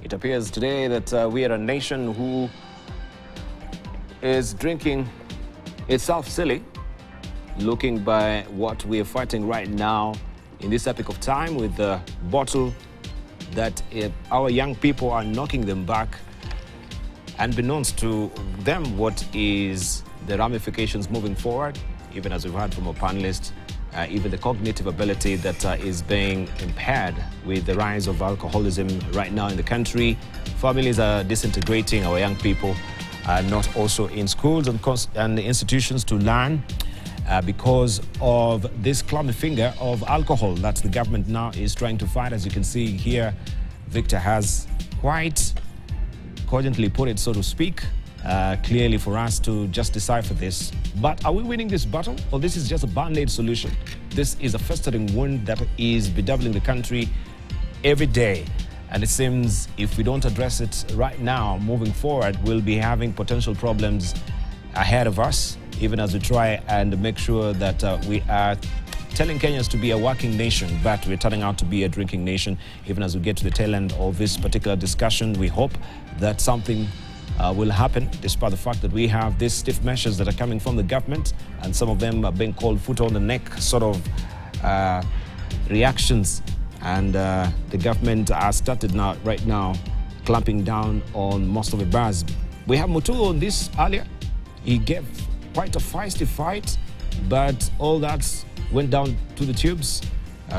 It appears today that we are a nation who is drinking itself silly, looking by what we are fighting right now in this epoch of time with the bottle that our young people are knocking them back. Unbeknownst to them, what is the ramifications moving forward, even as we've heard from our panelists, even the cognitive ability that is being impaired with the rise of alcoholism right now in the country. Families are disintegrating, our young people are not also in schools and institutions to learn because of this clammy finger of alcohol that the government now is trying to fight. As you can see here, Victor has quite cogently put it, so to speak, clearly for us to just decipher this. But are we winning this battle, or this is just a band-aid solution? This is a festering wound that is bedeviling the country every day. And it seems if we don't address it right now, moving forward, we'll be having potential problems ahead of us, even as we try and make sure that we are telling Kenyans to be a working nation, but we're turning out to be a drinking nation. Even as we get to the tail end of this particular discussion, we hope that something will happen, despite the fact that we have these stiff measures that are coming from the government, and some of them are being called foot on the neck sort of reactions. And the government has started right now clamping down on most of the bars. We have Mutu on this earlier. He gave quite a feisty fight, but all that went down to the tubes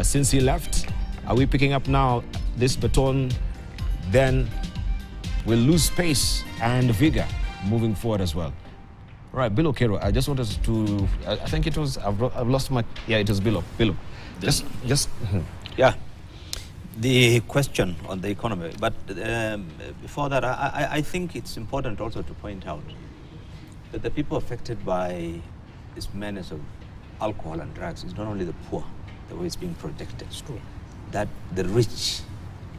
since he left. Are we picking up now this baton? Then we'll lose space and vigor moving forward as well. All right, Bilo Kero, I just wanted to, I think it was, I've lost my, yeah, it was Bilo. Yeah, the question on the economy. But before that, I think it's important also to point out that the people affected by this menace of alcohol and drugs is not only the poor, the way it's being projected. It's true. That the rich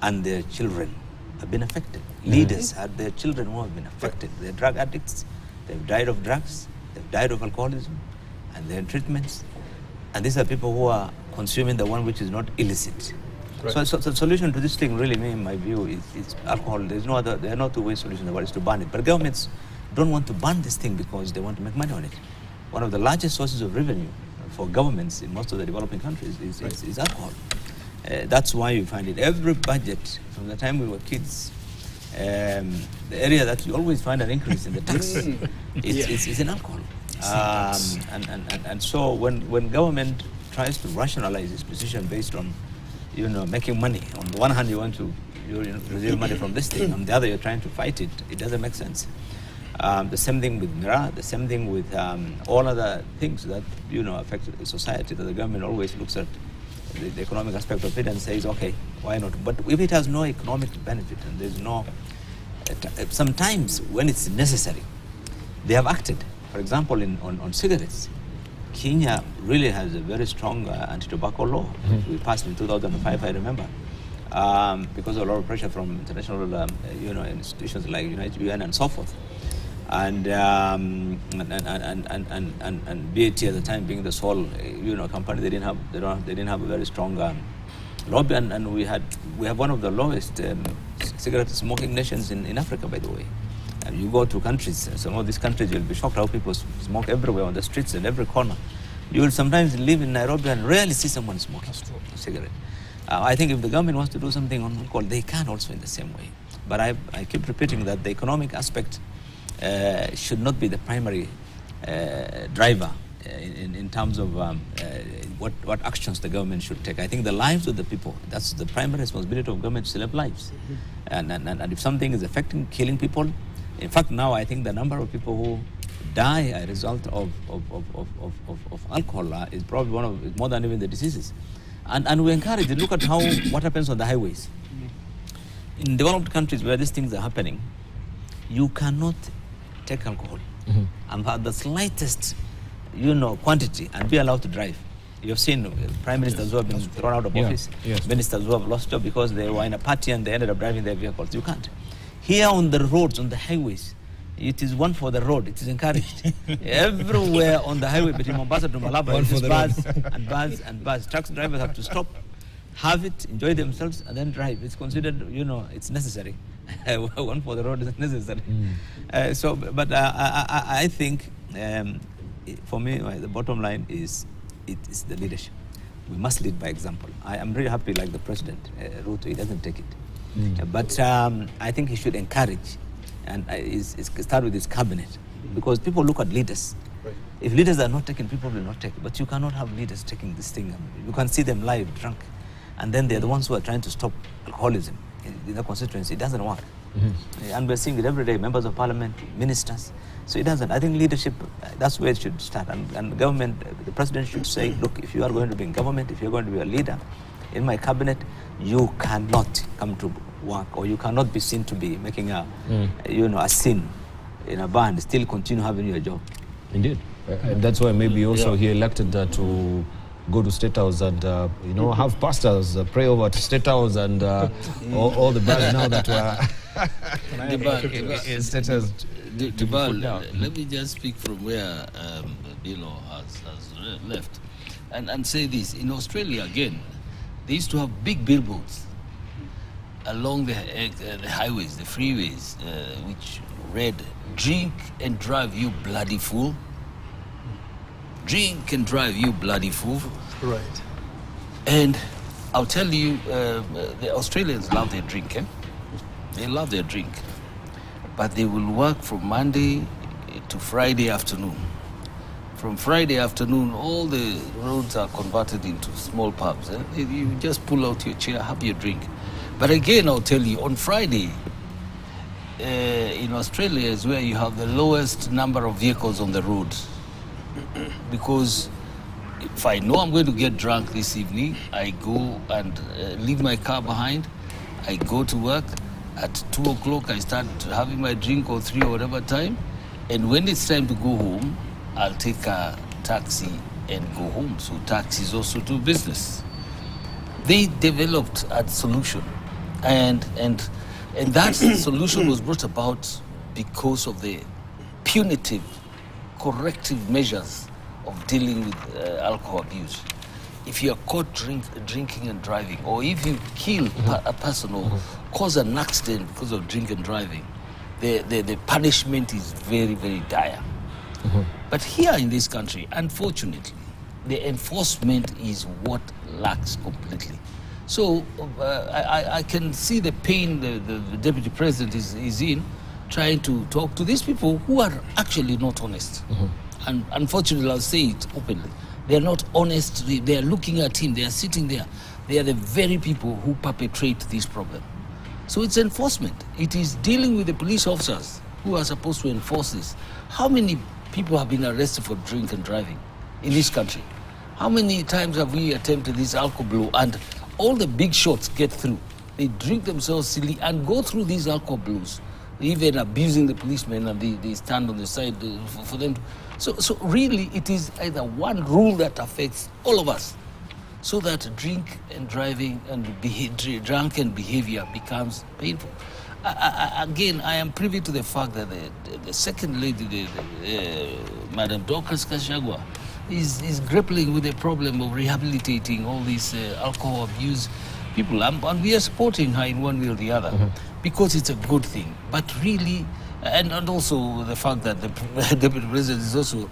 and their children have been affected. Leaders had their children who have been affected. They're drug addicts, they've died of drugs, they've died of alcoholism, and they're in treatments. And these are people who are consuming the one which is not illicit. Right. So the solution to this thing, really, in my view, is alcohol. There are no two-way solutions about it, is to ban it. But governments don't want to ban this thing because they want to make money on it. One of the largest sources of revenue for governments in most of the developing countries is alcohol. That's why you find it every budget from the time we were kids. The area that you always find an increase in the tax is in alcohol. And so when government tries to rationalize its position based on making money, on the one hand you want to receive money from this thing, on the other you're trying to fight it, it doesn't make sense. The same thing with Mira, the same thing with all other things that affect society, that the government always looks at the economic aspect of it and says, okay, why not? But if it has no economic benefit and there's no, sometimes when it's necessary, they have acted. For example, on cigarettes, Kenya really has a very strong anti-tobacco law, which we passed in 2005, I remember, because of a lot of pressure from international institutions like UN and so forth. And BAT at the time being the sole company, they didn't have a very strong lobby, and we have one of the lowest cigarette smoking nations in Africa, by the way. And you go to countries, some of these countries, you'll be shocked how people smoke everywhere on the streets and every corner. You will sometimes live in Nairobi and rarely see someone smoking a cigarette. I think if the government wants to do something on alcohol, they can also in the same way. But I keep repeating that the economic aspect should not be the primary driver in terms of what actions the government should take. I think the lives of the people, that's the primary responsibility of government, to save lives. And if something is affecting, killing people, in fact now I think the number of people who die as a result of alcohol is probably more than even the diseases. And we encourage it. Look at what happens on the highways. In developed countries where these things are happening, you cannot take alcohol and have the slightest quantity and be allowed to drive. You've seen prime ministers who have been thrown out of office, ministers who have lost job because they were in a party and they ended up driving their vehicles. You can't. Here on the roads, on the highways, it is one for the road. It is encouraged. Everywhere on the highway between Mombasa to Malaba, it is bars and bars and bars. Truck drivers have to stop have it, enjoy themselves, and then drive. It's considered, it's necessary. One for the road is necessary. But I think, for me, the bottom line is the leadership. We must lead by example. I am very happy, like the president, Ruto, he doesn't take it. But I think he should encourage and start with his cabinet, because people look at leaders. Right. If leaders are not taking, people will not take it. But you cannot have leaders taking this thing. You can see them live drunk, and then they're the ones who are trying to stop alcoholism in the constituency. It doesn't work. And we're seeing it every day, members of parliament, ministers. So it doesn't. I think leadership, that's where it should start. And government, the president should say, look, if you are going to be in government, if you're going to be a leader in my cabinet, you cannot come to work, or you cannot be seen to be making a sin in a band, still continue having your job. Indeed. And that's why maybe also he elected to go to State House and, have pastors pray over at State House and all the bad now that were... Let me just speak from where Bilo has left and say this. In Australia, again, they used to have big billboards along the highways, the freeways, which read, "Drink and drive, you bloody fool. Drink and drive, you bloody fool." Right. And I'll tell you, the Australians love their drink. They love their drink. But they will work from Monday to Friday afternoon. From Friday afternoon, all the roads are converted into small pubs. You just pull out your chair, have your drink. But again, I'll tell you, on Friday, in Australia is where you have the lowest number of vehicles on the road. Because if I know I'm going to get drunk this evening, I go and leave my car behind. I go to work. At 2 o'clock, I start having my drink, or 3 or whatever time. And when it's time to go home, I'll take a taxi and go home. So taxis also do business. They developed a solution. And that solution was brought about because of the punitive, corrective measures of dealing with alcohol abuse. If you are caught drinking and driving, or if you kill a person or cause an accident because of drinking and driving, the punishment is very, very dire. But here in this country, unfortunately, the enforcement is what lacks completely. So I can see the pain the Deputy President is in, trying to talk to these people who are actually not honest. And unfortunately, I'll say it openly. They're not honest. They're looking at him. They are sitting there. They are the very people who perpetrate this problem. So it's enforcement. It is dealing with the police officers who are supposed to enforce this. How many people have been arrested for drink and driving in this country? How many times have we attempted this alcohol blow, and all the big shots get through? They drink themselves silly and go through these alcohol blows, even abusing the policemen, and they stand on the side for them to... So really, it is either one rule that affects all of us, so that drink and driving and drunken behavior becomes painful. Again, I am privy to the fact that the second lady, Madam Dorcas Kashagwa, is grappling with the problem of rehabilitating all these alcohol abuse people. And we are supporting her in one way or the other, because it's a good thing. But really, and also the fact that the Deputy President is also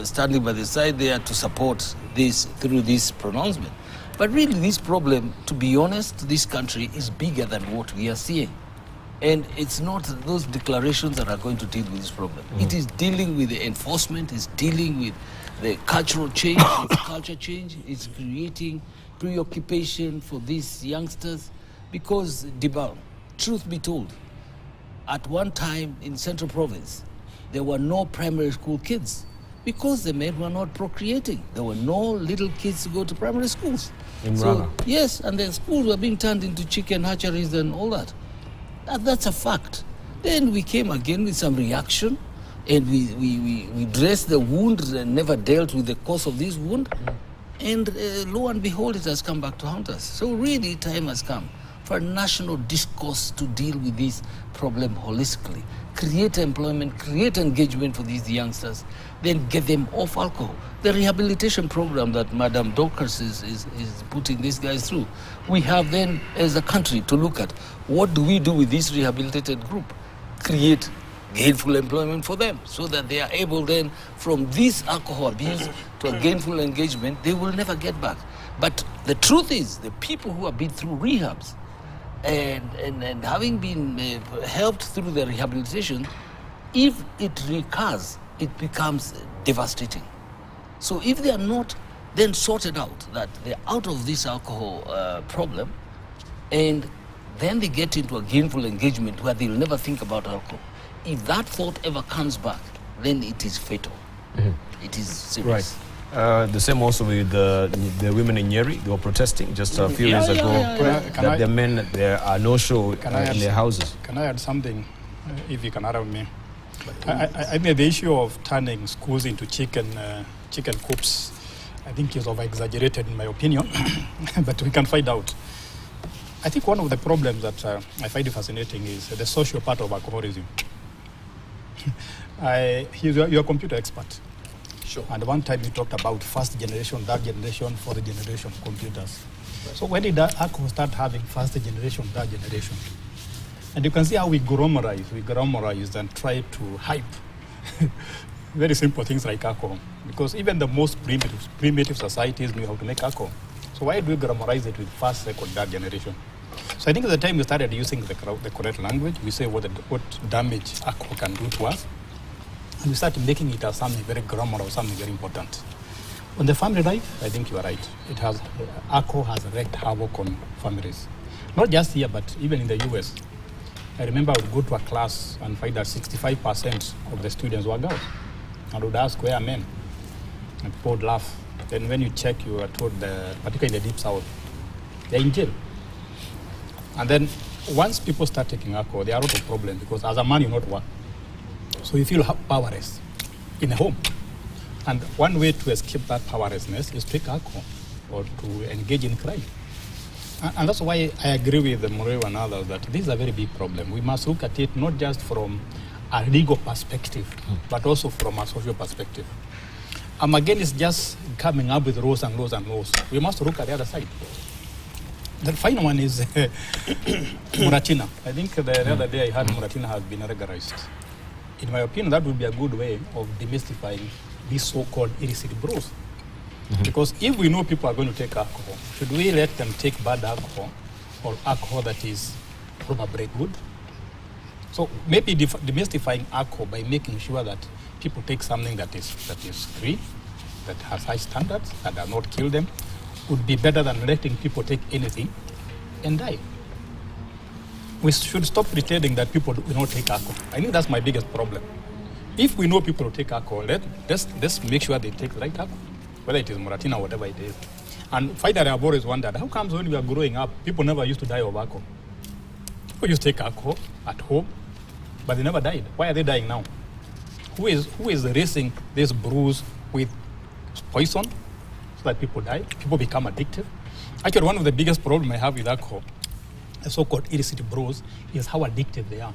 standing by the side there to support this through this pronouncement. But really, this problem, to be honest, this country is bigger than what we are seeing. And it's not those declarations that are going to deal with this problem. It is dealing with the enforcement, it's dealing with the cultural change, it's culture change, it's creating preoccupation for these youngsters. Because, Dibal, truth be told, at one time in Central Province, there were no primary school kids because the men were not procreating. There were no little kids to go to primary schools. In Rana. Yes, and the schools were being turned into chicken hatcheries and all that. That's a fact. Then we came again with some reaction, and we dressed the wound and never dealt with the cause of this wound. And lo and behold, it has come back to haunt us. So really, time has come for for a national discourse to deal with this problem holistically. Create employment, create engagement for these youngsters, then get them off alcohol. The rehabilitation program that Madam Dorcas is putting these guys through, we have then as a country to look at what do we do with this rehabilitated group? Create gainful employment for them so that they are able then from this alcohol abuse to a gainful engagement, they will never get back. But the truth is, the people who have been through rehabs and having been helped through the rehabilitation, if it recurs, it becomes devastating. So if they are not then sorted out, that they're out of this alcohol problem, and then they get into a gainful engagement where they'll never think about alcohol, if that thought ever comes back, then it is fatal. It is serious. Right. The same also with the women in Nyeri. They were protesting just a few years ago that the men, there are no show in their houses. Can I add something, if you can allow me? I think the issue of turning schools into chicken coops, I think is over-exaggerated in my opinion, but we can find out. I think one of the problems that I find fascinating is the social part of alcoholism. You're a computer expert. Sure. And one time you talked about first generation, third generation, fourth generation computers. Right. So when did alcohol start having first generation, third generation? And you can see how we grammarize and try to hype very simple things like alcohol. Because even the most primitive societies knew how to make alcohol. So why do we grammarize it with first, second, third generation? So I think at the time we started using the correct language, we say what damage alcohol can do to us. And we started making it as something very grammar or something very important. On the family life, I think you are right. Alcohol has wreaked havoc on families. Not just here, but even in the US. I remember I would go to a class and find that 65% of the students were girls. And would ask, where are men? And people would laugh. Then when you check, you are told, particularly in the deep south, they're in jail. And then once people start taking alcohol, there are a lot of problems because as a man, you not work. So you feel powerless in a home. And one way to escape that powerlessness is to take alcohol or to engage in crime. And that's why I agree with Murray and others that this is a very big problem. We must look at it not just from a legal perspective, but also from a social perspective. Again, it's just coming up with laws and laws and laws. We must look at the other side. The final one is Muratina. I think the other day I heard Muratina has been regularized. In my opinion, that would be a good way of demystifying these so-called illicit brews. Because if we know people are going to take alcohol, should we let them take bad alcohol or alcohol that is probably good? So maybe demystifying alcohol by making sure that people take something that is free, that has high standards, that does not kill them, would be better than letting people take anything and die. We should stop pretending that people do not take alcohol. I think that's my biggest problem. If we know people who take alcohol, let's make sure they take the right alcohol, whether it is Muratina or whatever it is. And finally, I've always wondered, how comes when we are growing up, people never used to die of alcohol? People used to take alcohol at home, but they never died. Why are they dying now? Who is racing this brews with poison so that people die? People become addictive. Actually, one of the biggest problems I have with alcohol, the so-called illicit brews, is how addictive they are.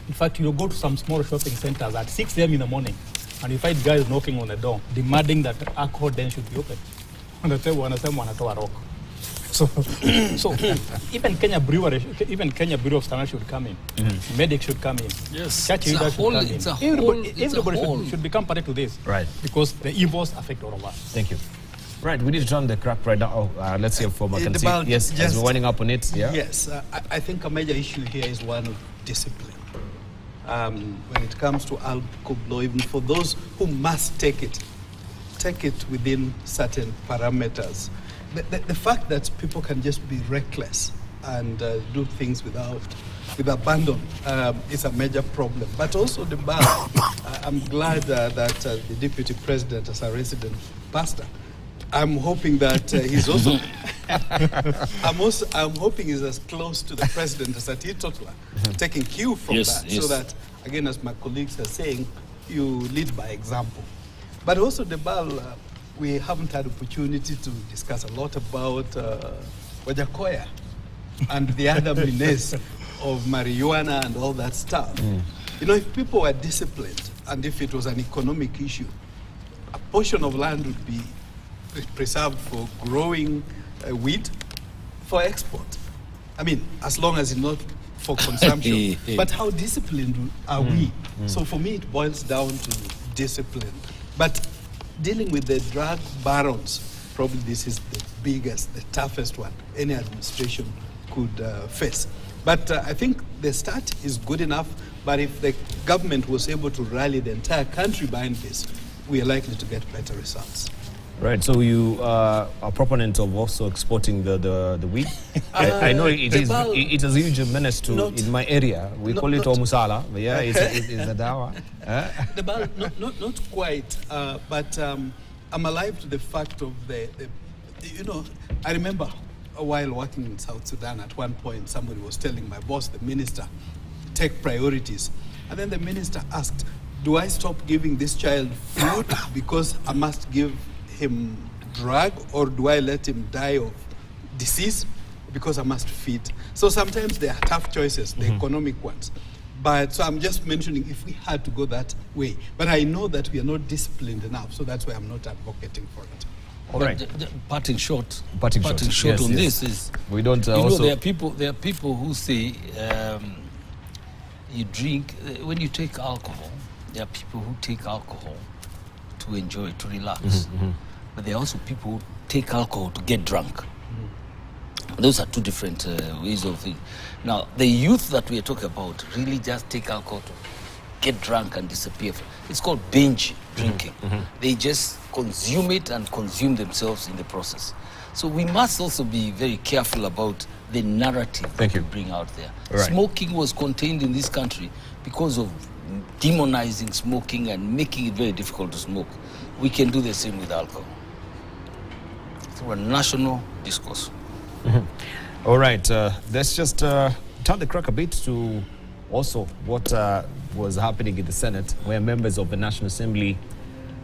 In fact, you go to some small shopping centers at 6 a.m. in the morning, and you find guys knocking on the door, demanding that alcohol then should be open. And they say, rock. So even Kenya Brewery of Standards should come in. Medic should come in. Yes. Church leaders should come in. Everybody should become part of this. Right. Because the evils affect all of us. Thank you. Right, we need to turn the crack right now. Let's hear from Mackenzie. Yes, as we're winding up on it. Yeah. Yes, I think a major issue here is one of discipline. When it comes to alcohol law, even for those who must take it within certain parameters. The fact that people can just be reckless and do things with abandon is a major problem. But also the bar, I'm glad that the deputy president is a resident pastor. I'm hoping that he's also. I'm hoping he's as close to the president as that he totally taking cue from that, so that again, as my colleagues are saying, you lead by example. But also the BAL, we haven't had opportunity to discuss a lot about Wajakoya and the other menace of marijuana and all that stuff. You know, if people were disciplined and if it was an economic issue, a portion of land would be preserved for growing wheat for export. I mean, as long as it's not for consumption. But how disciplined are we? So for me, it boils down to discipline. But dealing with the drug barons, probably this is the biggest, the toughest one any administration could face. But I think the start is good enough. But if the government was able to rally the entire country behind this, we are likely to get better results. Right, so you are a proponent of also exporting the wheat. I know it is a huge menace to in my area. We call it Omusala, but yeah, it's a dawa. The bal, not quite, but I'm alive to the fact of the, you know, I remember a while working in South Sudan, at one point somebody was telling my boss, the minister, take priorities. And then the minister asked, do I stop giving this child food because I must give him drug, or do I let him die of disease because I must feed? So sometimes there are tough choices, the economic ones. But so I'm just mentioning if we had to go that way. But I know that we are not disciplined enough, so that's why I'm not advocating for it. All right. Parting short Yes, on this is we don't you also. know, there are people who say you drink when you take alcohol. There are people who take alcohol to enjoy, to relax. But there are also people who take alcohol to get drunk. Those are two different ways of thinking. Now, the youth that we are talking about really just take alcohol to get drunk and disappear. It's called binge drinking. They just consume it and consume themselves in the process. So we must also be very careful about the narrative that we bring out there. Right. Smoking was contained in this country because of demonizing smoking and making it very difficult to smoke. We can do the same with alcohol through a national discourse. All right, let's just turn the crack a bit to also what was happening in the Senate, where members of the National Assembly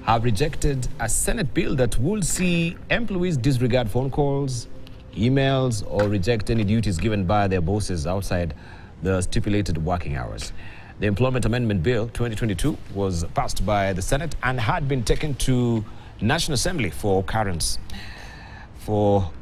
have rejected a Senate bill that would see employees disregard phone calls, emails, or reject any duties given by their bosses outside the stipulated working hours. The Employment Amendment Bill 2022 was passed by the Senate and had been taken to National Assembly for concurrence. For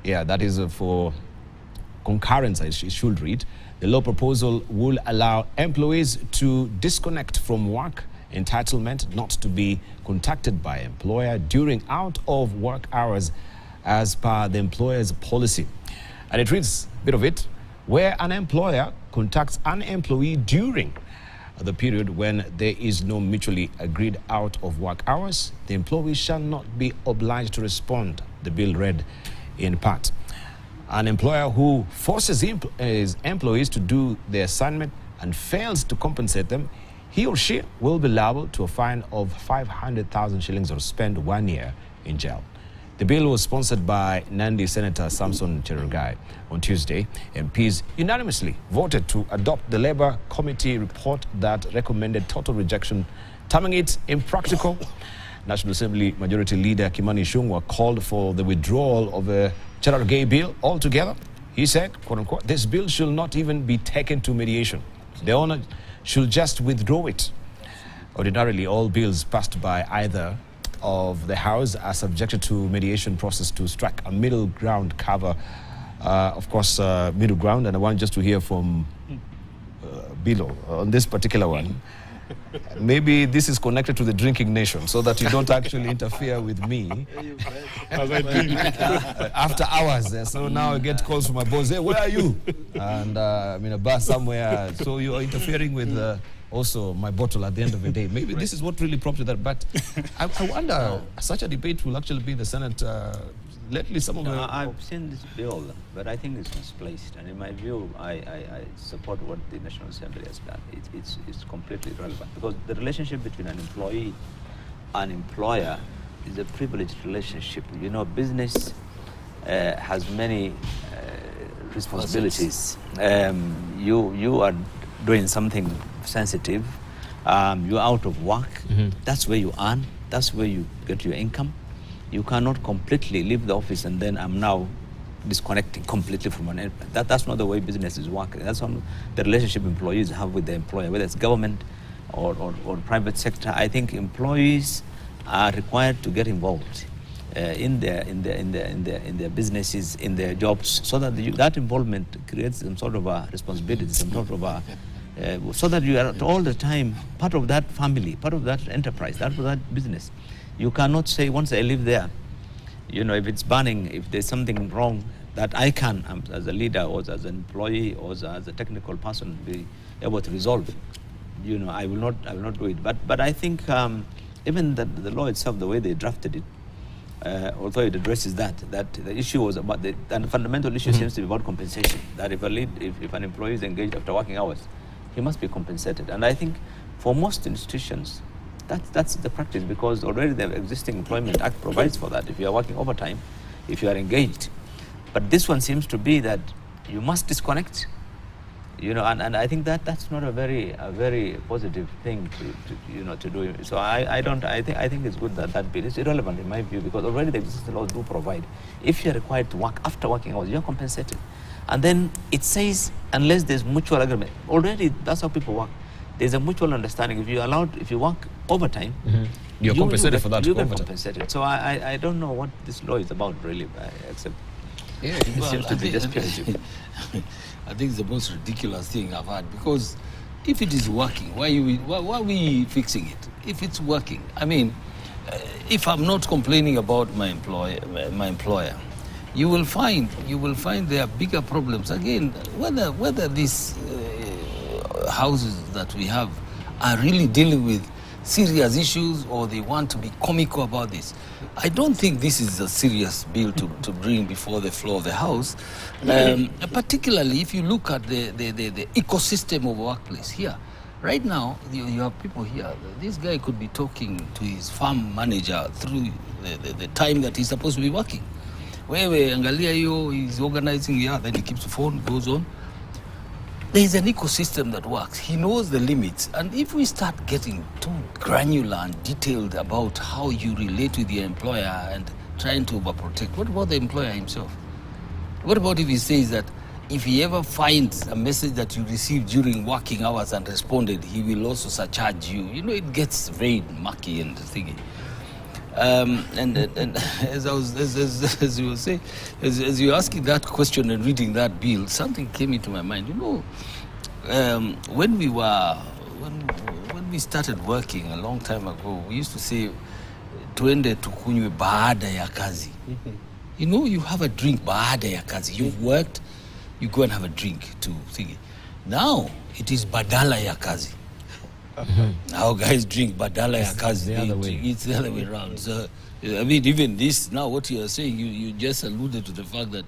concurrence, it should read. The law proposal will allow employees to disconnect from work entitlement not to be contacted by employer during out of work hours as per the employer's policy. And it reads a bit of it, where an employer contacts an employee during the period when there is no mutually agreed out of work hours, the employee shall not be obliged to respond, the bill read in part. An employer who forces his employees to do their assignment and fails to compensate them, he or she will be liable to a fine of 500,000 shillings or spend 1 year in jail. The bill was sponsored by Nandi Senator Samson Cherargei. On Tuesday, MPs unanimously voted to adopt the Labour Committee report that recommended total rejection, terming it impractical. National Assembly Majority Leader Kimani Ichung'wah called for the withdrawal of the Cherargei bill altogether. He said, quote unquote, this bill should not even be taken to mediation. The owner should just withdraw it. Ordinarily, all bills passed by either of the House are subjected to mediation process to strike a middle ground cover. Of course, middle ground, and I want just to hear from Bilo on this particular one. Maybe this is connected to the drinking nation, so that you don't actually interfere with me after hours. So now I get calls from my boss, hey, where are you? And I'm in a bar somewhere. So you are interfering with also my bottle at the end of the day. Maybe this is what really prompted that. But I wonder, such a debate will actually be in the Senate. Lately, some of I've seen this bill, but I think it's misplaced. And in my view, I support what the National Assembly has done. It's completely irrelevant, because the relationship between an employee and employer is a privileged relationship. You know, business has many responsibilities. You are doing something sensitive. You're out of work. That's where you earn. That's where you get your income. You cannot completely leave the office and then I'm now disconnecting completely from an enterprise. That's not the way business is working. That's not the relationship employees have with the employer, whether it's government or private sector. I think employees are required to get involved in their businesses, in their jobs, so that that involvement creates some sort of a responsibility, some sort of a so that you are all the time part of that family, part of that enterprise, part of that business. You cannot say, once I live there, you know, if it's burning, if there's something wrong, that I can, as a leader or as an employee or as a technical person, be able to resolve it. You know, I will not do it. But I think even the law itself, the way they drafted it, although it addresses that the issue was about the fundamental issue seems to be about compensation. That if an employee is engaged after working hours, he must be compensated. And I think for most institutions, that's the practice, because already the existing Employment Act provides for that. If you are working overtime, if you are engaged, but this one seems to be that you must disconnect. You know, and I think that's not a very positive thing to do. So I think it's good that bill is irrelevant in my view, because already the existing laws do provide, if you're required to work after working hours, you're compensated. And then it says, unless there's mutual agreement, already that's how people work. There's a mutual understanding. If you work overtime, you're compensated for that. You get compensated. So I don't know what this law is about really, except it seems to be just punitive. I think it's the most ridiculous thing I've had, because if it is working, why are we fixing it? If it's working, I mean, if I'm not complaining about my employer, you will find there are bigger problems. Again, whether these houses that we have are really dealing with serious issues, or they want to be comical about this. I don't think this is a serious bill to bring before the floor of the House, particularly if you look at the ecosystem of workplace here. Right now, you have people here. This guy could be talking to his farm manager through the time that he's supposed to be working. Wewe angalia hiyo, he's organizing here, then he keeps the phone, goes on. There is an ecosystem that works. He knows the limits. And if we start getting too granular and detailed about how you relate with your employer and trying to overprotect, what about the employer himself? What about if he says that if he ever finds a message that you received during working hours and responded, he will also surcharge you? You know, it gets very murky and thingy. And as you were saying, as you were asking that question and reading that bill, something came into my mind. You know, when we started working a long time ago, we used to say, "Tuende tukunywe baada ya kazi." You know, you have a drink baada ya kazi. You've worked, you go and have a drink to thingy. Now it is badala ya kazi. Our guys drink badala ya kazi. It's the other way around. So, I mean, even this, now what you are saying, you just alluded to the fact that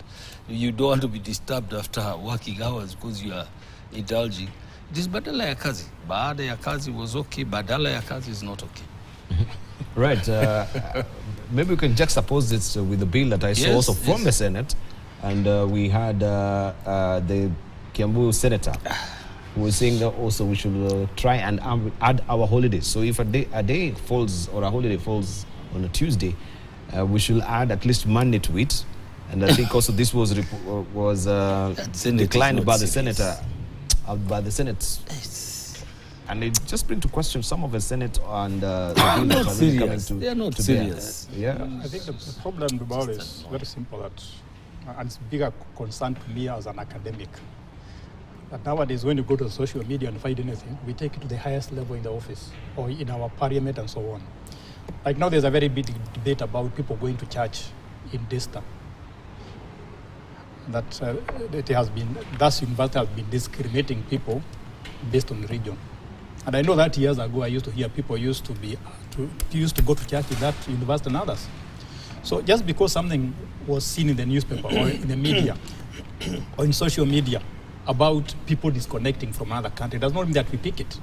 you don't want to be disturbed after working hours because you are indulging. It is badala ya kazi. Baada ya kazi was okay, badala ya kazi is not okay. Right. Maybe we can juxtapose this with the bill that I saw also from the Senate. And we had the Kiambu senator who was saying that also we should try and add our holidays. So if a day falls or a holiday falls on a Tuesday, we should add at least Monday to it. And I think also this was declined by the senator, by the Senate. And it just brings to question some of the Senate and the bill that are really coming to. They are not serious. Yeah. I think the problem about it is very simple, and it's a bigger concern to me as an academic. But nowadays, when you go to social media and find anything, we take it to the highest level in the office or in our parliament and so on. Like now, there's a very big debate about people going to church in Dista. That it has been, thus university has been discriminating people based on region. And I know that years ago, I used to hear people used to go to church in that university and others. So just because something was seen in the newspaper or in the media or in social media about people disconnecting from another country does not mean that we pick it.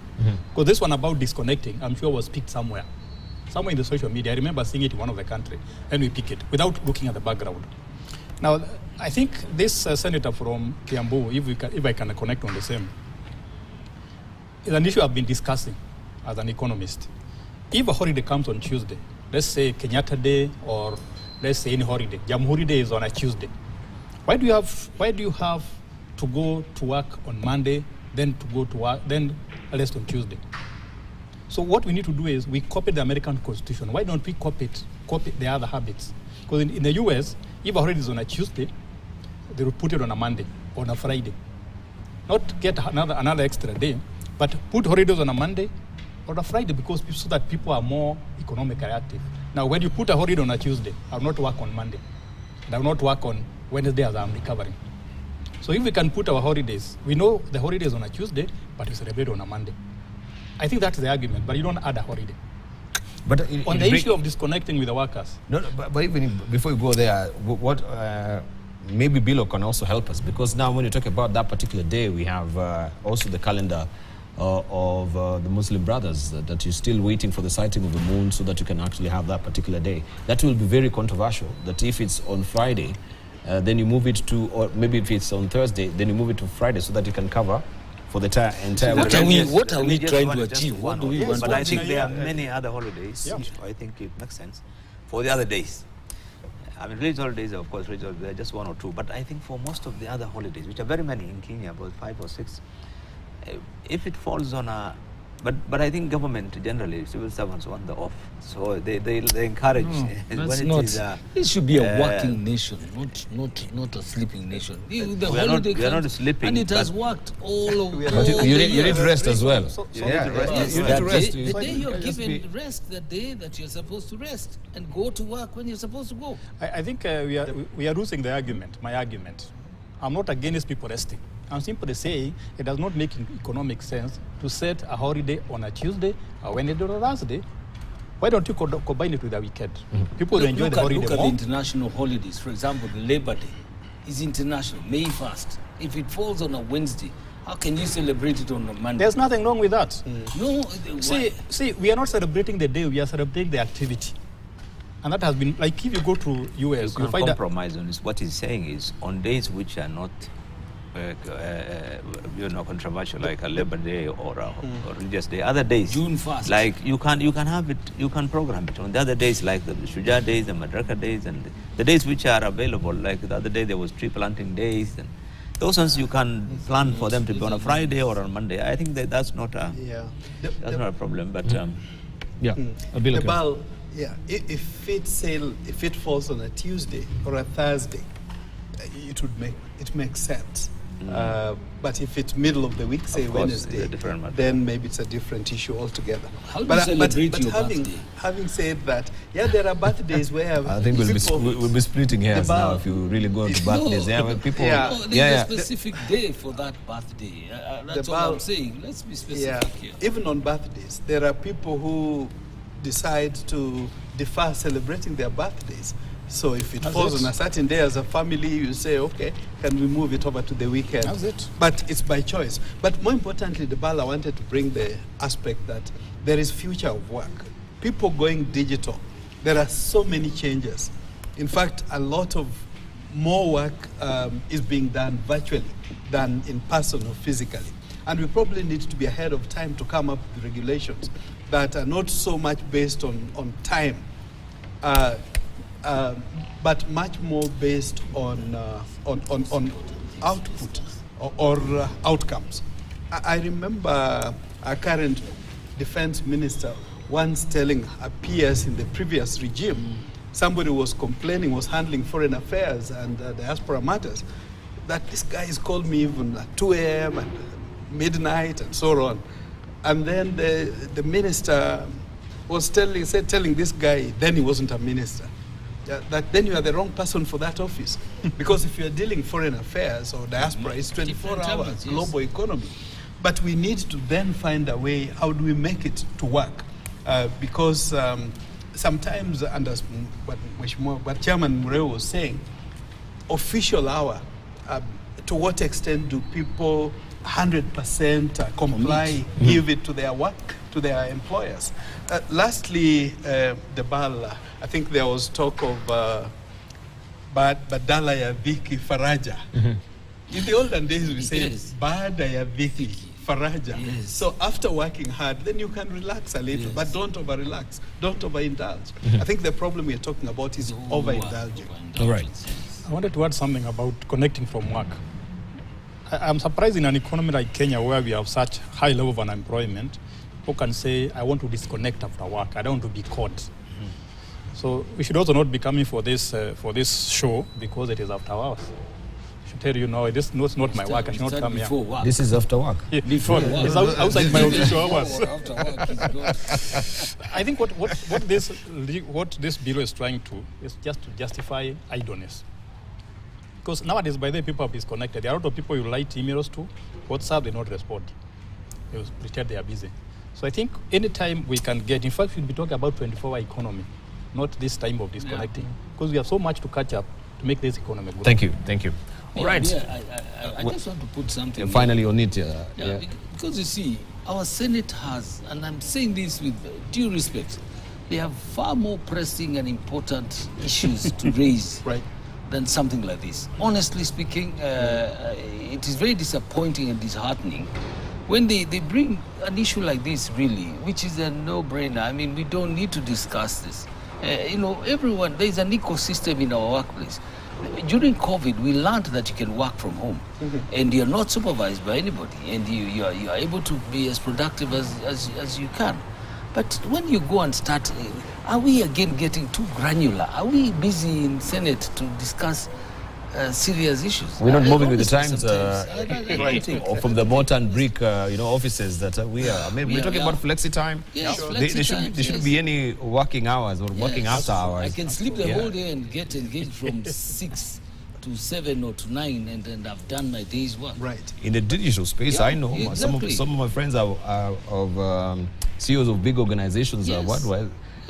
Because this one about disconnecting, I'm sure was picked somewhere in the social media. I remember seeing it in one of the country, and we pick it without looking at the background. Now, I think this senator from Kiambu, if I can connect on the same, is an issue I've been discussing as an economist. If a holiday comes on Tuesday, let's say Kenyatta Day, or let's say any holiday, Jamhuri Day is on a Tuesday, Why do you have to go to work on Monday, then to go to work, then rest on Tuesday? So what we need to do is we copy the American Constitution. Why don't we copy the other habits? Because in the US, if a holiday is on a Tuesday, they will put it on a Monday, on a Friday. Not get another extra day, but put holidays on a Monday or a Friday, because so that people are more economically active. Now, when you put a holiday on a Tuesday, I will not work on Monday. And I will not work on Wednesday as I'm recovering. So if we can put our holidays, we know the holiday is on a Tuesday, but we celebrate on a Monday. I think that's the argument, but you don't add a holiday. But on the issue of disconnecting with the workers. No, but even before you go there, what maybe Bilo can also help us, because now when you talk about that particular day, we have also the calendar of the Muslim brothers that you're still waiting for the sighting of the moon so that you can actually have that particular day. That will be very controversial, that if it's on Friday, then you move it to, or maybe if it's on Thursday, then you move it to Friday so that you can cover for the entire week. What are we trying to achieve? What do we want But to I achieve? think there are many other holidays. Yeah. I think it makes sense for the other days. I mean, religious holidays, of course, there are just one or two. But I think for most of the other holidays, which are very many in Kenya, about 5 or 6, if it falls on a... But I think government generally, civil servants want the off. So they encourage. That's when not. it is, It should be a working nation, not a sleeping nation. The holiday we are not sleeping, and it has worked all over. But you need to rest as well. You need to rest Yes, as you well. need to rest. The day you're Just given be- rest, the day that you're supposed to rest, and go to work when you're supposed to go. I think we are losing the argument, my argument. I'm not against people resting. I'm simply saying it does not make economic sense to set a holiday on a Tuesday, a Wednesday, or a Thursday. Why don't you combine it with a weekend? People will enjoy the holiday Look at the more. international holidays. For example, the Labor Day is international, May 1st. If it falls on a Wednesday, how can you celebrate it on a Monday? There's nothing wrong with that. No, See, we are not celebrating the day, we are celebrating the activity. And that has been, like if you go to US, You you can find that compromise on this. What he's saying is on days which are not controversial, like a Labor Day or a religious day. Other days, June 1st. like you can have it, you can program it on the other days, like the Shuja days, the Madaraka days, and the days which are available. Like the other day, there was tree planting days, and those ones you can plan for them to be on a Friday or on Monday. I think that's not a not a problem. But Yeah, The ball, yeah. If it falls on a Tuesday or a Thursday, it makes sense. But if it's middle of the week, say Of course, it's Wednesday, a different matter. then maybe it's a different issue altogether. How do you celebrate your having, birthday? having said that, yeah, there are birthdays where I think we'll be splitting hairs The now bar- if you really go to No, birthdays. Yeah, but people. Yeah. No, there's Yeah, a specific day for that birthday. That's The all I'm bal- saying. Let's be specific Yeah, here. even on birthdays, there are people who decide to defer celebrating their birthdays. So if it falls on a certain day as a family, you say, okay, can we move it over to the weekend? That's it. But it's by choice. But more importantly, I wanted to bring the aspect that there is future of work. People going digital. There are so many changes. In fact, a lot of more work is being done virtually than in person or physically. And we probably need to be ahead of time to come up with regulations that are not so much based on time, but much more based on output or outcomes. I remember our current defense minister once telling our peers in the previous regime, somebody was complaining, was handling foreign affairs and diaspora matters, that this guy has called me even at 2 a.m. and midnight and so on. And then the minister was telling this guy, then he wasn't a minister, that then you are the wrong person for that office. Because if you're dealing foreign affairs or diaspora, it's 24 Different hours, terms, yes. global economy. But we need to then find a way, how do we make it to work? Because sometimes, and as what Chairman Mureo was saying, official hour, to what extent do people 100% comply, give it to their work, to their employers? Lastly, I think there was talk of badala ya dhiki faraja. In the olden days we said Yes. baada ya dhiki faraja. Yes. So after working hard, then you can relax a little, Yes. but don't over-relax, don't over-indulge. I think the problem we're talking about is over-indulging. All right. I wanted to add something about connecting from work. I'm surprised in an economy like Kenya, where we have such high level of unemployment, people can say, I want to disconnect after work. I don't want to be caught. So we should also not be coming for this show because it is after hours. I should tell you, no, this is not my work. I should not come here. Work. This is after work. Yeah, before work. It's outside my official hours. After work is good. I think what this bill is trying to is just to justify idleness. Because nowadays, by the way, people are disconnected. There are a lot of people you write emails to, WhatsApp, they not respond. They will pretend they are busy. So I think anytime we can get, in fact, we'll be talking about 24-hour economy, not this time of disconnecting. Because we have so much to catch up to make this economy good. Thank you, thank you. All right. I just want to put something. Finally on it. Because you see, our Senate has, and I'm saying this with due respect, they have far more pressing and important issues to raise than something like this. Honestly speaking, it is very disappointing and disheartening when they bring an issue like this, really, which is a no-brainer. I mean, we don't need to discuss this. Everyone, there is an ecosystem in our workplace. During COVID, we learned that you can work from home, and you're not supervised by anybody, and you are able to be as productive as you can. But when you go and start, are we again getting too granular? Are we busy in Senate to discuss serious issues? We're not moving with the times, or from the mortar and brick, offices that we are. I mean, we're talking about flexi time. Yes, There shouldn't be any working hours or working after hours. I can sleep the whole day and get engaged from 6 to 7 or to 9, and I've done my day's work. Right. In the digital space, I know exactly. some of my friends are of CEOs of big organizations.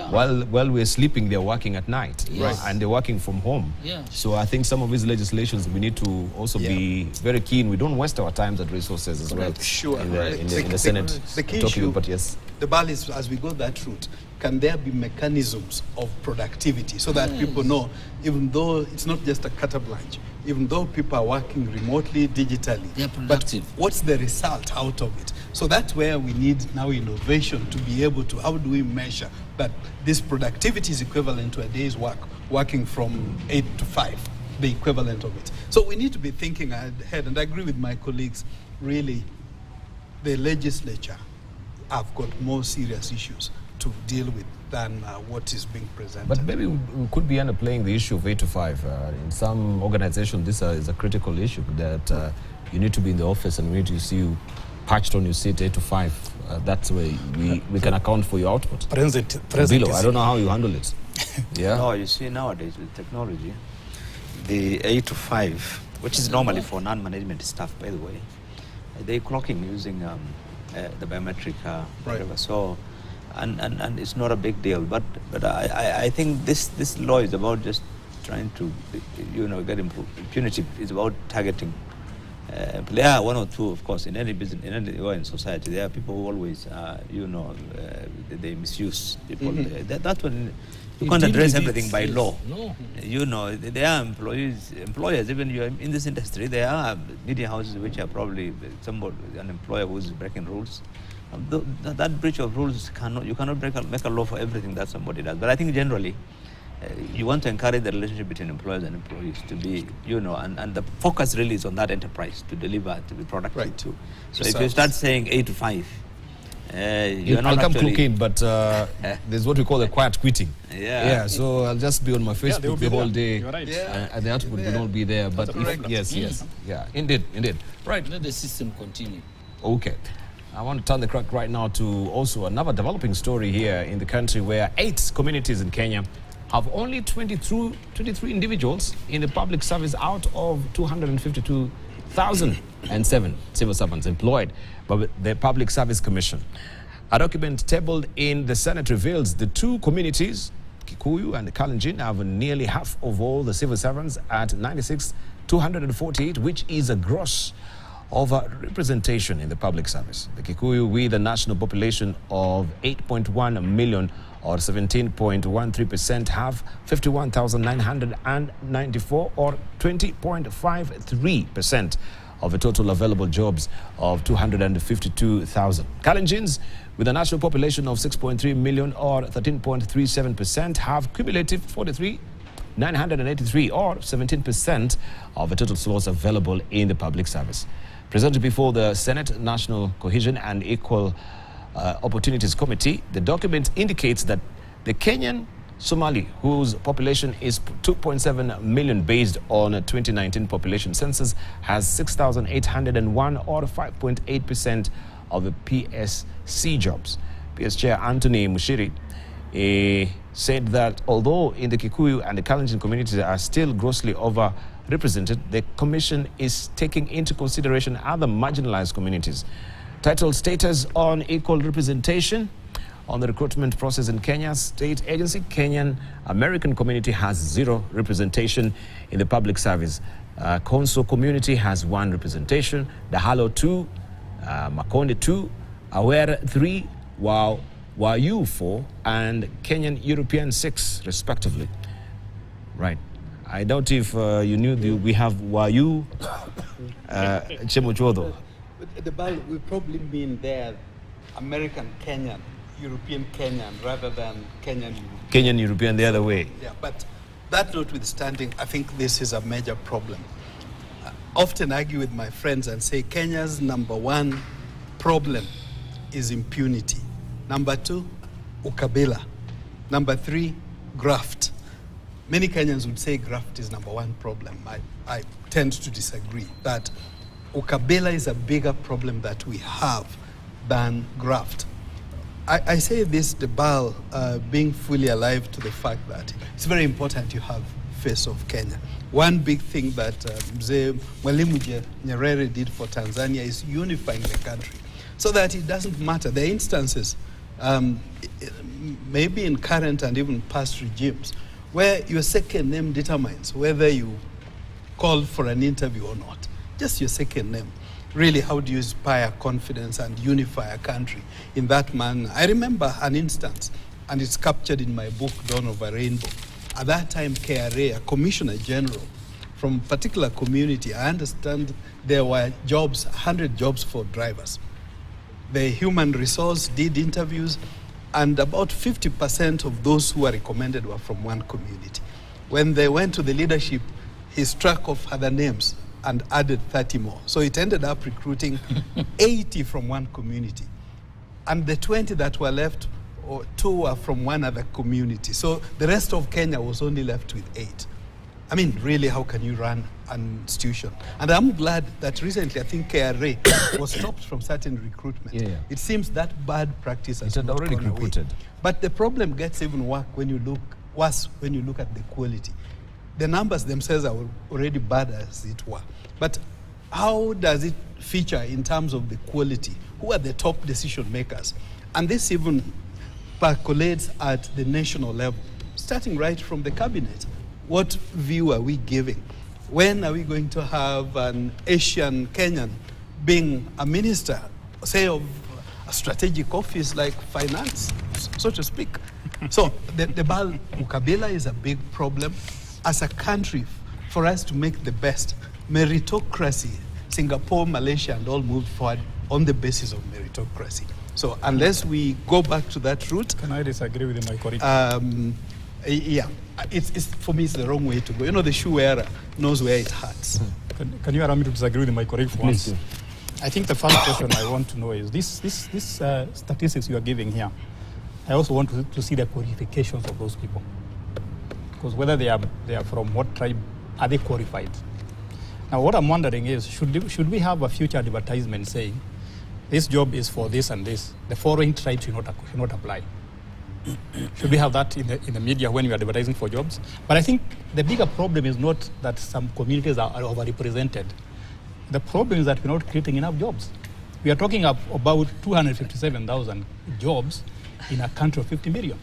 While we're sleeping, they're working at night, and they're working from home. So I think some of these legislations we need to also be very keen. We don't waste our times and resources as well. Sure. In the Senate. The key issue, but yes. The ball is, as we go that route, can there be mechanisms of productivity so that people know, even though it's not just a carte blanche, even though people are working remotely, digitally, they're productive. But what's the result out of it? So that's where we need now innovation to be able to, how do we measure that this productivity is equivalent to a day's work, working from 8 to 5, the equivalent of it. So we need to be thinking ahead, and I agree with my colleagues, really, the legislature have got more serious issues to deal with than what is being presented. But maybe we could be underplaying the issue of 8 to 5. In some organizations, this is a critical issue that you need to be in the office and we need to see you patched on your seat 8 to 5. That's where we can account for your output. Present Below, I don't know how you handle it. No, you see, nowadays with technology, the 8 to 5, which is normally for non-management staff, by the way, they're clocking using the biometric whatever. So, and it's not a big deal. But I think this law is about just trying to, get impunity. It's about targeting. There are one or two, of course, in any business, in society. There are people who always, they misuse people. That's when you can't address everything by law. No. There are employers, even you're in this industry, there are media houses which are probably an employer who's breaking rules. That breach of rules you cannot make a law for everything that somebody does. But I think generally, you want to encourage the relationship between employers and employees to be, and the focus really is on that enterprise to deliver, to be productive too. So if you start saying 8 to 5, you're not I'll come actually... cooking, but there's what we call a quiet quitting. So I'll just be on my Facebook the whole day. You're right. And the output will not be there. But indeed. Right. Let the system continue. Okay. I want to turn the crack right now to also another developing story here in the country where 8 communities in Kenya have only 23 individuals in the public service out of 252,007 civil servants employed by the Public Service Commission. A document tabled in the Senate reveals the 2 communities, Kikuyu and Kalenjin, have nearly half of all the civil servants at 96,248, which is a gross over-representation in the public service. The Kikuyu, with a national population of 8.1 million, or 17.13%, have 51,994, or 20.53% of the total available jobs of 252,000. Kalenjins, with a national population of 6.3 million, or 13.37%, have cumulative 983, or 17% of the total slots available in the public service. Presented before the Senate National Cohesion and Equal Opportunities Committee, the document indicates that the Kenyan Somali, whose population is 2.7 million based on a 2019 population census, has 6,801, or 5.8% of the PSC jobs. PS Chair Anthony Mushiri said that although in the Kikuyu and the Kalenjin communities are still grossly overrepresented, the Commission is taking into consideration other marginalized communities. Titled Status on Equal Representation on the recruitment process in Kenya's state agency, Kenyan American community has 0 representation in the public service. Konso community has 1 representation, Dahalo 2, Makonde 2, Awere 3, Wayu 4, and Kenyan European 6, respectively. Right. I doubt if you knew we have Wayu, Chemochodo. The Bal will probably mean there American Kenyan, European Kenyan, rather than Kenyan. Kenyan European the other way. Yeah, but that notwithstanding, I think this is a major problem. I often argue with my friends and say Kenya's #1 problem is impunity. #2, ukabila. #3, graft. Many Kenyans would say graft is #1 problem. I tend to disagree. That ukabila is a bigger problem that we have than graft. I say this, Debal, being fully alive to the fact that it's very important you have Face of Kenya. One big thing that Mzee Mwalimu Nyerere did for Tanzania is unifying the country so that it doesn't matter. There are instances, maybe in current and even past regimes, where your second name determines whether you call for an interview or not. Just your second name. Really, how do you inspire confidence and unify a country in that manner? I remember an instance, and it's captured in my book, Dawn of a Rainbow. At that time, KRA, a commissioner general from a particular community, I understand there were jobs, 100 jobs for drivers. The human resource did interviews, and about 50% of those who were recommended were from one community. When they went to the leadership, he struck off other names and added 30 more. So it ended up recruiting 80 from one community. And the 20 that were left, or 2 were from one other community. So the rest of Kenya was only left with 8. I mean, really, how can you run an institution? And I'm glad that recently, I think KRA was stopped from certain recruitment. Yeah. It seems that bad practice has It had already gone away. recruited. But the problem gets even worse when you look at the quality. The numbers themselves are already bad as it were. But how does it feature in terms of the quality? Who are the top decision makers? And this even percolates at the national level, starting right from the cabinet. What view are we giving? When are we going to have an Asian Kenyan being a minister, say, of a strategic office like finance, so to speak? So the ukabila is a big problem. As a country, for us to make the best, meritocracy, Singapore, Malaysia, and all moved forward on the basis of meritocracy. So unless we go back to that route... Can I disagree with my colleague? Yeah, it's for me, it's the wrong way to go. You know, the shoe wearer knows where it hurts. Can you allow me to disagree with my colleague for once? I think the first question I want to know is this statistics you are giving here. I also want to see the qualifications of those people. Because whether they are from what tribe, are they qualified? Now, what I'm wondering is, should we have a future advertisement saying, this job is for this and this, the following tribes should not apply? Should we have that in the media when we are advertising for jobs? But I think the bigger problem is not that some communities are overrepresented. The problem is that we're not creating enough jobs. We are talking about 257,000 jobs in a country of 50 million.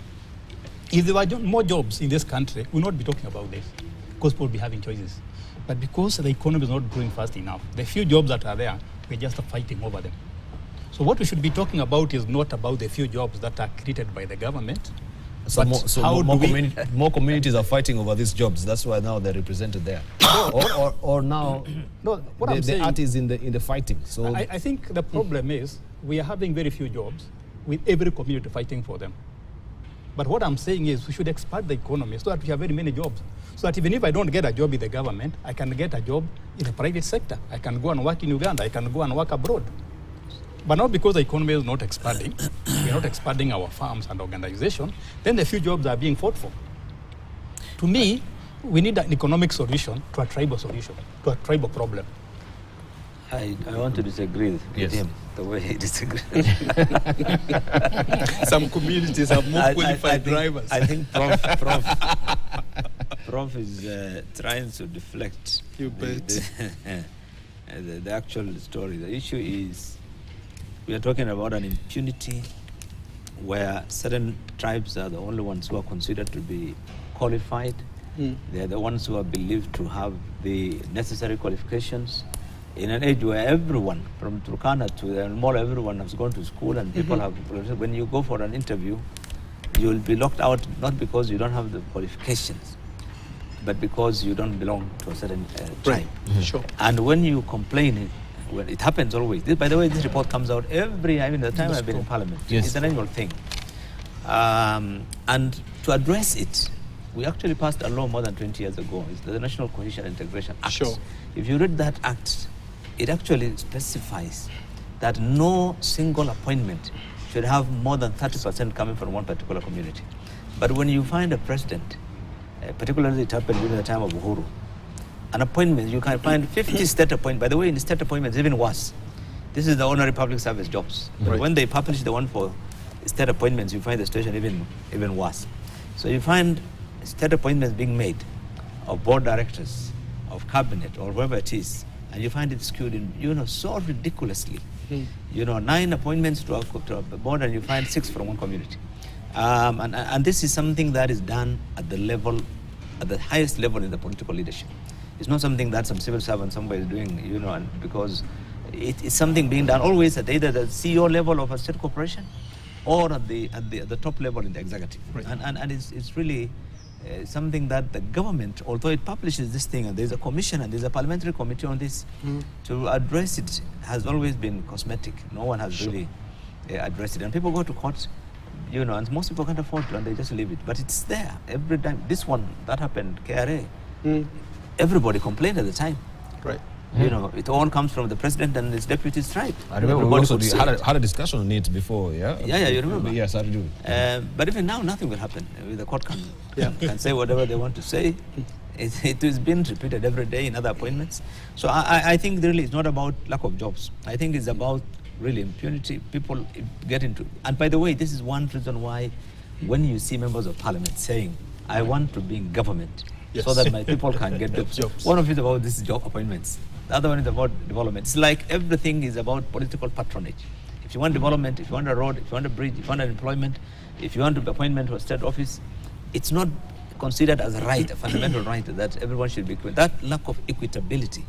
If there were more jobs in this country, we'll not be talking about this, because people will be having choices. But because the economy is not growing fast enough, the few jobs that are there, we're just fighting over them. So what we should be talking about is not about the few jobs that are created by the government. So more communities are fighting over these jobs. That's why now they're represented there. or now no, what I'm saying, the art is in the fighting. So I think the problem is we are having very few jobs with every community fighting for them. But what I'm saying is we should expand the economy so that we have very many jobs. So that even if I don't get a job in the government, I can get a job in the private sector. I can go and work in Uganda. I can go and work abroad. But not because the economy is not expanding. We're not expanding our farms and organization. Then the few jobs are being fought for. To me, we need an economic solution to a tribal solution, to a tribal problem. I want to disagree with him, the way he disagrees. Some communities have more qualified drivers. I think Prof is trying to deflect You bet. the actual story. The issue is we are talking about an impunity where certain tribes are the only ones who are considered to be qualified. They are the ones who are believed to have the necessary qualifications. In an age where everyone, from Turkana to the Mall, everyone has gone to school and people have, when you go for an interview, you will be locked out not because you don't have the qualifications, but because you don't belong to a certain tribe. Sure. And when you complain, well, it happens always. By the way, this report comes out every, the time I've been in Parliament. Yes. It's an annual thing. And to address it, we actually passed a law more than 20 years ago. It's the National Cohesion and Integration Act. Sure. If you read that act, it actually specifies that no single appointment should have more than 30% coming from one particular community. But when you find a president, particularly it happened during the time of Uhuru, an appointment, you can find 50 state appointments. By the way, in the state appointments, even worse. This is the ordinary public service jobs. But when they publish the one for state appointments, you find the situation even worse. So you find state appointments being made of board directors, of cabinet, or whoever it is, and you find it skewed in, so ridiculously. 9 appointments to a board, and you find 6 from one community. And this is something that is done at the highest level in the political leadership. It's not something that some civil servant somebody is doing, and because it's something being done always at either the CEO level of a state corporation or at the top level in the executive. Right. And it's really something that the government, although it publishes this thing, and there's a commission and there's a parliamentary committee on this, to address it has always been cosmetic. No one has really addressed it. And people go to court, and most people can't afford to, and they just leave it. But it's there every time. This one, that happened, KRA, everybody complained at the time. Right. It all comes from the president and his deputy's tribe. I remember we also had a discussion on it before, yeah? Yeah, you remember? Yes, I do. But even now, nothing will happen. The court can say whatever they want to say. It is being repeated every day in other appointments. So I think really it's not about lack of jobs. I think it's about really impunity. People get into... And by the way, this is one reason why when you see members of parliament saying, I want to be in government so that my people can get jobs. One of it is about these job appointments. The other one is about development. It's like everything is about political patronage. If you want development, if you want a road, if you want a bridge, if you want an employment, if you want an appointment to a state office, it's not considered as a right, a fundamental right that everyone should be equal. That lack of equitability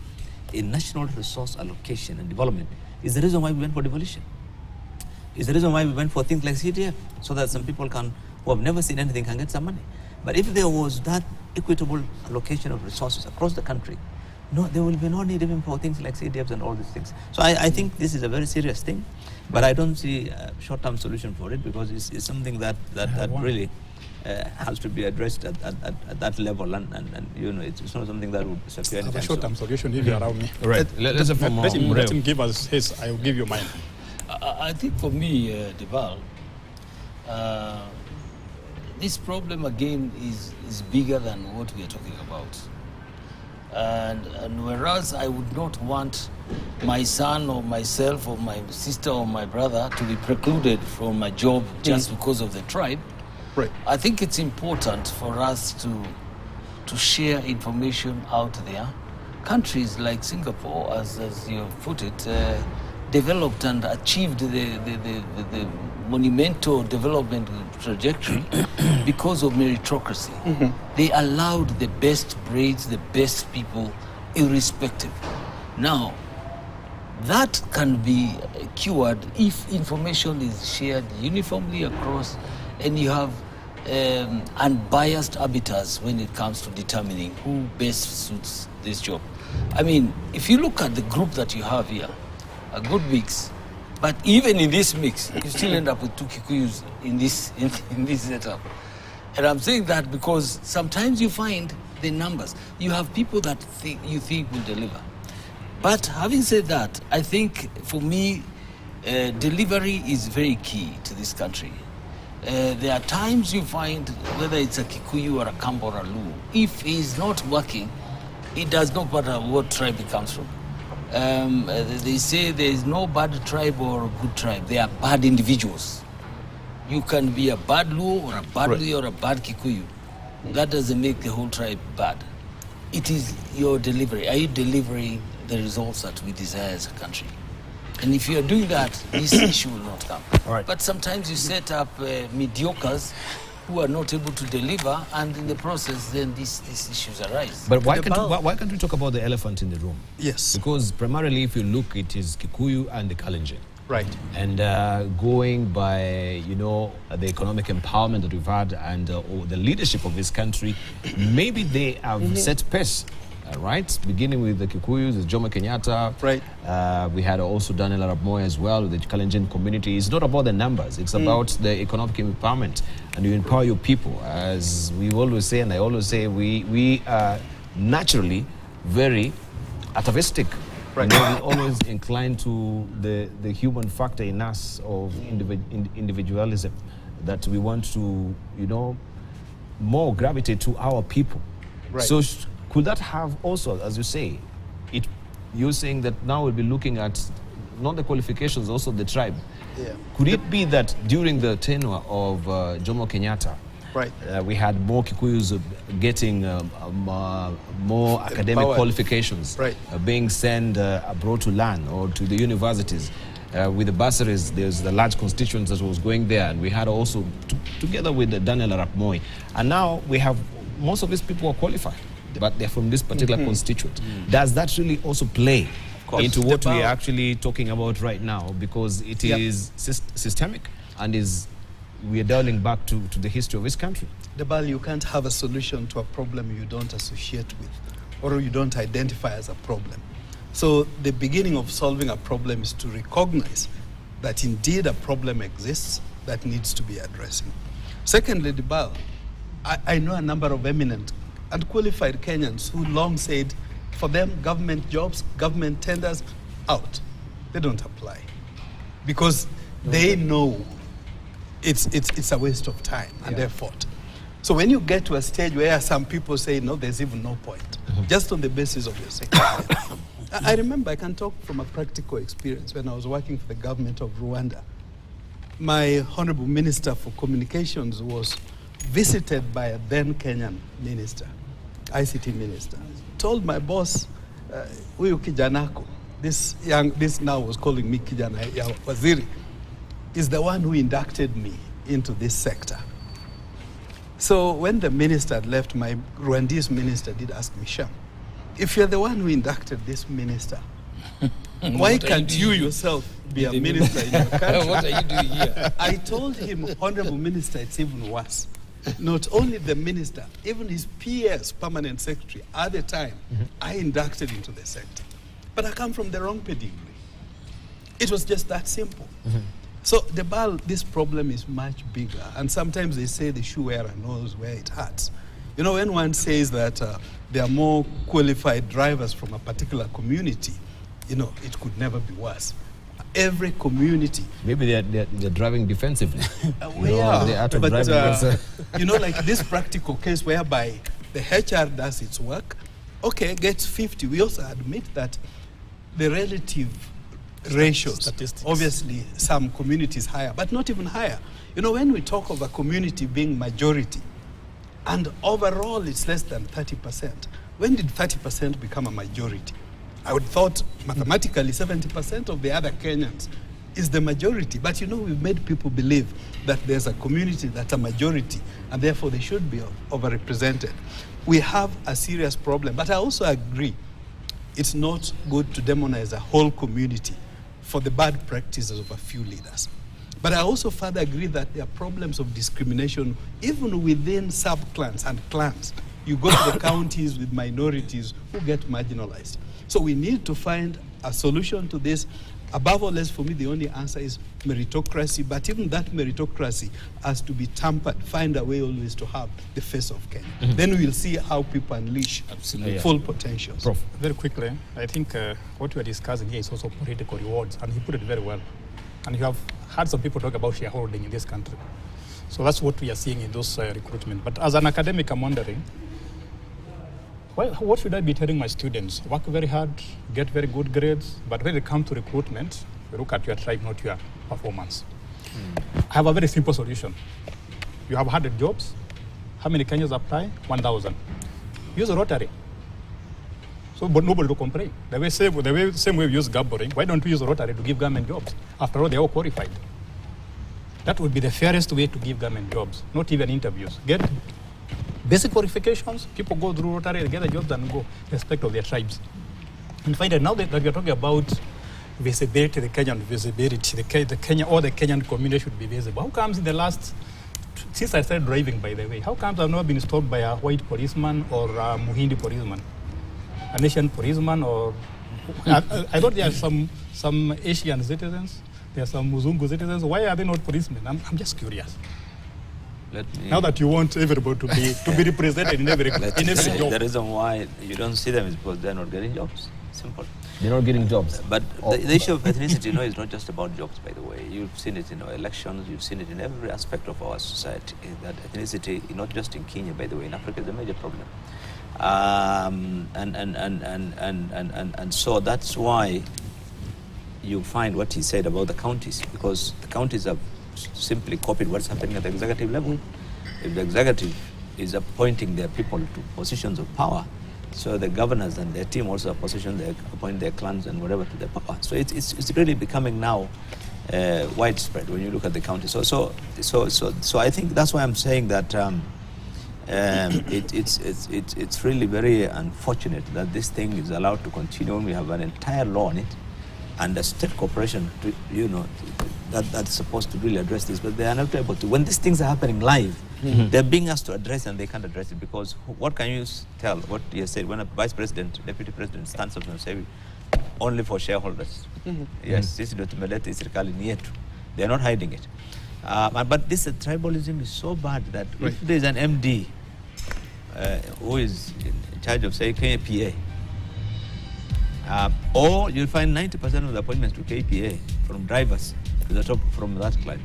in national resource allocation and development is the reason why we went for devolution. It's the reason why we went for things like CDF, so that some people who have never seen anything can get some money. But if there was that equitable allocation of resources across the country, there will be no need even for things like CDFs and all these things. So I think this is a very serious thing, but I don't see a short-term solution for it because it's something that really has to be addressed at that level, and it's not something that would disappear anytime A short-term solution if you're around me. Right. Let's let him give us his. I will give you mine. I think for me, Deval, this problem again is bigger than what we are talking about. And whereas I would not want my son or myself or my sister or my brother to be precluded from a job just because of the tribe, Right. I think it's important for us to share information out there. Countries like Singapore, as you put it, developed and achieved the monumental development trajectory because of meritocracy. They allowed the best brains, the best people, irrespective. Now, that can be cured if information is shared uniformly across and you have unbiased arbiters when it comes to determining who best suits this job. I mean, if you look at the group that you have here, a good mix, But even in this mix, you still end up with 2 Kikuyus in this setup. And I'm saying that because sometimes you find the numbers. You have people that you think will deliver. But having said that, I think for me, delivery is very key to this country. There are times you find, whether it's a Kikuyu or a Kamba or a Luo, if he's not working, it does not matter what tribe he comes from. They say there is no bad tribe or a good tribe. They are bad individuals. You can be a bad Luo or a bad Luo or a bad Kikuyu. That doesn't make the whole tribe bad. It is your delivery. Are you delivering the results that we desire as a country? And if you are doing that, this issue will not come. All right. But sometimes you set up mediocres who are not able to deliver, and in the process, then these issues arise. But why can't we talk about the elephant in the room? Yes. Because primarily, if you look, it is Kikuyu and the Kalenjin. Right. And going by, the economic empowerment that we've had and the leadership of this country, maybe they have set pace, right? Beginning with the Kikuyus, the Jomo Kenyatta. Right. We had also Daniel Arap Moi as well, the Kalenjin community. It's not about the numbers. It's about the economic empowerment. And you empower your people. As we always say, and I always say, we are naturally very atavistic. Right. We're always inclined to the human factor in us of individualism, that we want to, more gravitate to our people. Right. So could that have also, as you say, you're saying that now we'll be looking at not the qualifications, also the tribe. Yeah. Could it be that during the tenure of Jomo Kenyatta, Right. We had more Kikuyus getting more academic Empowered. Qualifications, Right. Being sent abroad to learn or to the universities. With the bursaries, there's the large constituents that was going there, and we had also, together with Daniel Arap Moi, and now we have most of these people are qualified, but they're from this particular constituent. Does that really also play into what we are actually talking about right now? Because it is systemic and we are dialing back to the history of this country. Debal, you can't have a solution to a problem you don't associate with or you don't identify as a problem. So the beginning of solving a problem is to recognize that indeed a problem exists that needs to be addressed. Secondly, Debal, I know a number of eminent and qualified Kenyans who long said for them government jobs, government tenders, out. They don't apply because they know it's a waste of time and effort. So when you get to a stage where some people say, no, there's even no point, just on the basis of your sector. I remember, I can talk from a practical experience when I was working for the government of Rwanda. My Honorable Minister for Communications was visited by a then Kenyan minister, ICT minister. Told my boss, huyu kijanako, this now was calling me kijana ya waziri, is the one who inducted me into this sector. So when the minister had left, my Rwandese minister did ask me, Sham, if you're the one who inducted this minister, why can't you yourself be a minister in your country? What are you doing here? I told him, Honorable Minister, it's even worse. Not only the minister, even his PS, permanent secretary, at the time, I inducted into the sector. But I come from the wrong pedigree. It was just that simple. So this problem is much bigger. And sometimes they say the shoe wearer knows where it hurts. You know, when one says that there are more qualified drivers from a particular community, it could never be worse. Every community. Maybe they're driving defensively. They are. But, driving like this practical case whereby the HR does its work, okay, gets 50. We also admit that the relative ratios, Statistics. obviously some communities higher, but not even higher. When we talk of a community being majority, and overall it's less than 30%, when did 30% become a majority? I would thought mathematically 70% of the other Kenyans is the majority, but we've made people believe that there's a community that's a majority, and therefore they should be overrepresented. We have a serious problem, but I also agree it's not good to demonize a whole community for the bad practices of a few leaders. But I also further agree that there are problems of discrimination even within sub-clans and clans. You go to the counties with minorities who get marginalized. So we need to find a solution to this, above all else, for me, the only answer is meritocracy. But even that meritocracy has to be tempered, find a way always to have the face of Kenya. Then we'll see how people unleash full potential. Prof, very quickly, I think what we are discussing here is also political rewards, and he put it very well. And you have heard some people talk about shareholding in this country. So that's what we are seeing in those recruitment. But as an academic, I'm wondering, well, what should I be telling my students? Work very hard, get very good grades, but when it comes to recruitment, we look at your tribe, not your performance. I have a very simple solution. You have 100 jobs. How many Kenyans apply? 1,000. Use a rotary. So but nobody will complain. Same way we use gathering, why don't we use a rotary to give government jobs? After all, they're all qualified. That would be the fairest way to give government jobs, not even interviews. Get basic qualifications, people go through rotary, get the jobs and go respect of their tribes. And finally, now that we're talking about visibility, the Kenyan visibility, the Kenyan community should be visible. How comes in the last, since I started driving, by the way, how comes I've not been stopped by a white policeman or a Muhindi policeman, an Asian policeman, or I thought there are some Asian citizens, there are some Muzungu citizens. Why are they not policemen? I'm just curious. Now that you want everybody to be represented in every job. The reason why you don't see them is because they're not getting jobs. Simple. They're not getting jobs. But the issue of ethnicity, is not just about jobs, by the way. You've seen it in our elections. You've seen it in every aspect of our society. That ethnicity, not just in Kenya, by the way, in Africa, is a major problem. And so that's why you find what he said about the counties, because the counties have simply copied what's happening at the executive level. If the executive is appointing their people to positions of power, so the governors and their team also appoint their clans and whatever to their power. So it's really becoming now widespread when you look at the county. So I think that's why I'm saying that it's really very unfortunate that this thing is allowed to continue. We have an entire law on it, and the state corporation, that's supposed to really address this, but they are not able to. When these things are happening live, they're being asked to address and they can't address it, because what can you tell? What you said, when a vice president, deputy president stands up and says, only for shareholders. Yes, this is serikali ni yetu. They're not hiding it. But this tribalism is so bad that if there's an MD who is in charge of, say, KPA, or you'll find 90% of the appointments to KPA from drivers to the top from that client.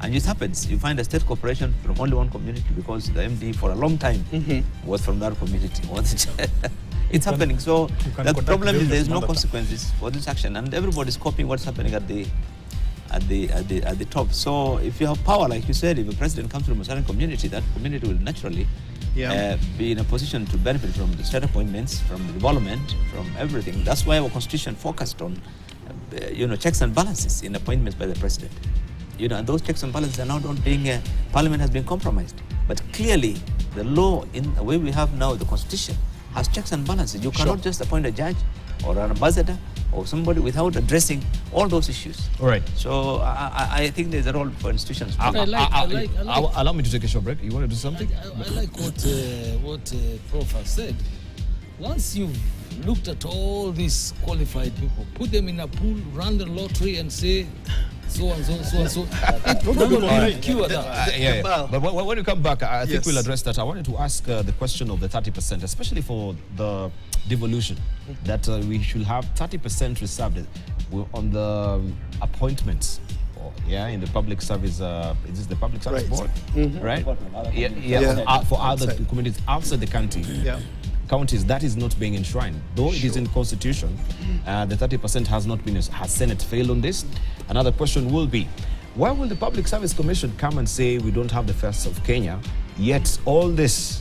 And it happens, you find a state corporation from only one community because the MD for a long time was from that community. It's happening. So the problem is there's no consequences for this action, and everybody's copying what's happening at the top. So if you have power, like you said, if a president comes from a certain community, that community will naturally be in a position to benefit from the state appointments, from development, from everything. That's why our constitution focused on checks and balances in appointments by the president. And those checks and balances are now not being, Parliament has been compromised. But clearly, the law, in the way we have now, the Constitution, has checks and balances. You cannot just appoint a judge or an ambassador or somebody without addressing all those issues. All right. So I think there's a role for institutions. Allow me to take a short break. You want to do something? I like what Prof has said. Once you've looked at all these qualified people, put them in a pool, run the lottery, and say, so and so, so and so. It probably will cure that. But when you come back, I think we'll address that. I wanted to ask the question of the 30%, especially for the devolution, that we should have 30% reserved on the appointments. In the public service, is this the public service board? Right? For other communities outside the country. Counties, that is not being enshrined. Though it is in Constitution, the 30% has not been, has Senate failed on this? Another question will be, why will the Public Service Commission come and say we don't have the face of Kenya, yet all this